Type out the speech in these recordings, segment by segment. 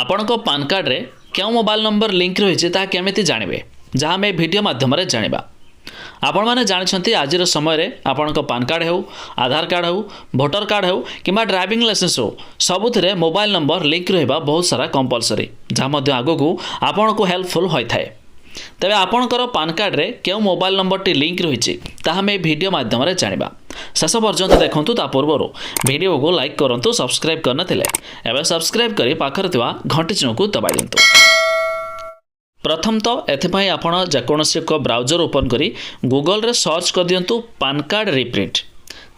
ଆପଣଙ୍କ ପାନ୍ କାର୍ଡ଼ରେ କେଉଁ ମୋବାଇଲ୍ ନମ୍ବର ଲିଙ୍କ୍ ରହିଛି ତାହା କେମିତି ଜାଣିବେ, ଯାହା ଆମେ ଭିଡ଼ିଓ ମାଧ୍ୟମରେ ଜାଣିବା। ଆପଣମାନେ ଜାଣିଛନ୍ତି ଆଜିର ସମୟରେ ଆପଣଙ୍କ ପାନ୍ କାର୍ଡ଼ ହେଉ, ଆଧାର କାର୍ଡ଼ ହେଉ, ଭୋଟର କାର୍ଡ଼ ହେଉ କିମ୍ବା ଡ୍ରାଇଭିଂ ଲାଇସେନ୍ସ ହେଉ, ସବୁଥିରେ ମୋବାଇଲ୍ ନମ୍ବର ଲିଙ୍କ୍ ରହିବା ବହୁତ ସାରା କମ୍ପଲସରି, ଯାହା ମଧ୍ୟ ଆଗକୁ ଆପଣଙ୍କୁ ହେଲ୍ପଫୁଲ୍ ହୋଇଥାଏ। ତେବେ ଆପଣଙ୍କର ପାନ୍ କାର୍ଡ଼ରେ କେଉଁ ମୋବାଇଲ୍ ନମ୍ବରଟି ଲିଙ୍କ୍ ରହିଛି ତାହା ଆମେ ଭିଡ଼ିଓ ମାଧ୍ୟମରେ ଜାଣିବା। ଶେଷ ପର୍ଯ୍ୟନ୍ତ ଦେଖନ୍ତୁ। ତା ପୂର୍ବରୁ ଭିଡ଼ିଓକୁ ଲାଇକ୍ କରନ୍ତୁ, ସବସ୍କ୍ରାଇବ୍ କରିନଥିଲେ ଏବେ ସବସ୍କ୍ରାଇବ୍ କରି ପାଖରେ ଥିବା ଘଣ୍ଟି ଚିହ୍ନକୁ ଦବାଇ ଦିଅନ୍ତୁ। ପ୍ରଥମତଃ ଏଥିପାଇଁ ଆପଣ ଯେକୌଣସି ଏକ ବ୍ରାଉଜର ଓପନ୍ କରି ଗୁଗଲରେ ସର୍ଚ୍ଚ କରିଦିଅନ୍ତୁ ପାନ୍ କାର୍ଡ଼ ରିପ୍ରିଣ୍ଟ।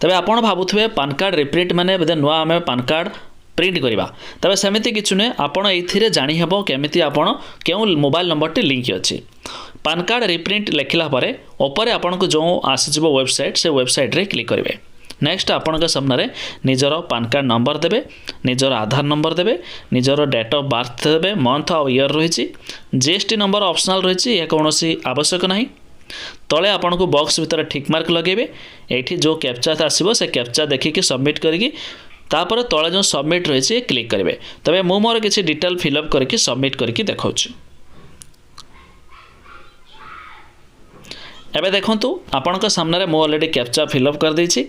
ତେବେ ଆପଣ ଭାବୁଥିବେ ପାନ୍ କାର୍ଡ଼ ରିପ୍ରିଣ୍ଟ ମାନେ ବୋଧେ ନୂଆ ଆମେ ପାନ୍ କାର୍ଡ଼ ପ୍ରିଣ୍ଟ କରିବା। ତେବେ ସେମିତି କିଛି ନୁହେଁ, ଆପଣ ଏଇଥିରେ ଜାଣିହେବ କେମିତି ଆପଣ କେଉଁ ମୋବାଇଲ୍ ନମ୍ବରଟି ଲିଙ୍କ୍ ଅଛି। ପାନ୍ କାର୍ଡ଼ ରିପ୍ରିଣ୍ଟ ଲେଖିଲା ପରେ ଉପରେ ଆପଣଙ୍କୁ ଯେଉଁ ଆସିଯିବ ୱେବସାଇଟ୍, ସେ ୱେବସାଇଟ୍ରେ କ୍ଲିକ୍ କରିବେ। ନେକ୍ସଟ ଆପଣଙ୍କ ସାମ୍ନାରେ ନିଜର ପାନ୍ କାର୍ଡ଼ ନମ୍ବର ଦେବେ, ନିଜର ଆଧାର ନମ୍ବର ଦେବେ, ନିଜର ଡେଟ୍ ଅଫ୍ ବାର୍ଥ ଦେବେ, ମନ୍ଥ ଆଉ ଇୟର୍ ରହିଛି। ଜିଏସ୍ଟି ନମ୍ବର ଅପସନାଲ୍ ରହିଛି, ଏହା କୌଣସି ଆବଶ୍ୟକ ନାହିଁ। ତଳେ ଆପଣଙ୍କୁ ବକ୍ସ ଭିତରେ ଠିକ୍ ମାର୍କ ଲଗାଇବେ। ଏଇଠି ଯେଉଁ କ୍ୟାପଚା ଆସିବ ସେ କ୍ୟାପଚା ଦେଖିକି ସବମିଟ୍ କରିକି ତାପରେ ତଳେ ଯେଉଁ ସବମିଟ୍ ରହିଛି କ୍ଲିକ୍ କରିବେ। ତେବେ ମୁଁ ମୋର କିଛି ଡିଟେଲ୍ ଫିଲ୍ଅପ୍ କରିକି ସବମିଟ୍ କରିକି ଦେଖାଉଛି। ଏବେ ଦେଖନ୍ତୁ ଆପଣଙ୍କ ସାମ୍ନାରେ ମୁଁ ଅଲରେଡ଼ି କ୍ୟାପଚା ଫିଲ୍ଅପ୍ କରିଦେଇଛି।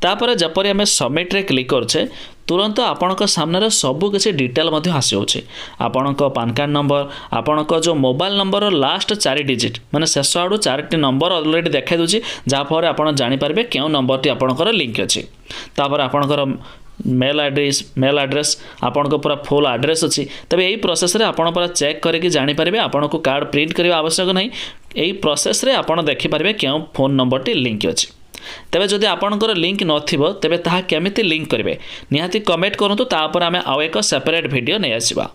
ତାପରେ ଯେପରି ଆମେ ସବମିଟ୍ରେ କ୍ଲିକ୍ କରୁଛେ ତୁରନ୍ତ ଆପଣଙ୍କ ସାମ୍ନାରେ ସବୁ କିଛି ଡିଟେଲ୍ ମଧ୍ୟ ଆସିଯାଉଛି। ଆପଣଙ୍କ ପାନ୍ କାର୍ଡ଼ ନମ୍ବର, ଆପଣଙ୍କ ଯେଉଁ ମୋବାଇଲ୍ ନମ୍ବରର ଲାଷ୍ଟ 4 ଡିଜିଟ୍ ମାନେ ଶେଷ ଆଡ଼ୁ 4ଟି ନମ୍ବର ଅଲରେଡ଼ି ଦେଖାଇ ଦେଉଛି, ଯାହାଫଳରେ ଆପଣ ଜାଣିପାରିବେ କେଉଁ ନମ୍ବରଟି ଆପଣଙ୍କର ଲିଙ୍କ୍ ଅଛି। ତାପରେ ଆପଣଙ୍କର मेल आड्रेस आपनको पूरा फुल आड्रेस अच्छी। तेज यही प्रोसेस रे आपण पूरा चेक करके जानीपारे आपन को कार्ड प्रिंट करने आवश्यक नहीं। यही प्रोसेस रे आपण देखिपारे क्यों फोन नंबर टी लिंक अच्छी। तेबे जदि आपणकर लिंक नथिबो तेबे ताहा केमिति लिंक करेंगे निहाती कमेंट करंतु। तापर आमे आउ एक सेपरेट वीडियो नै आसीबा।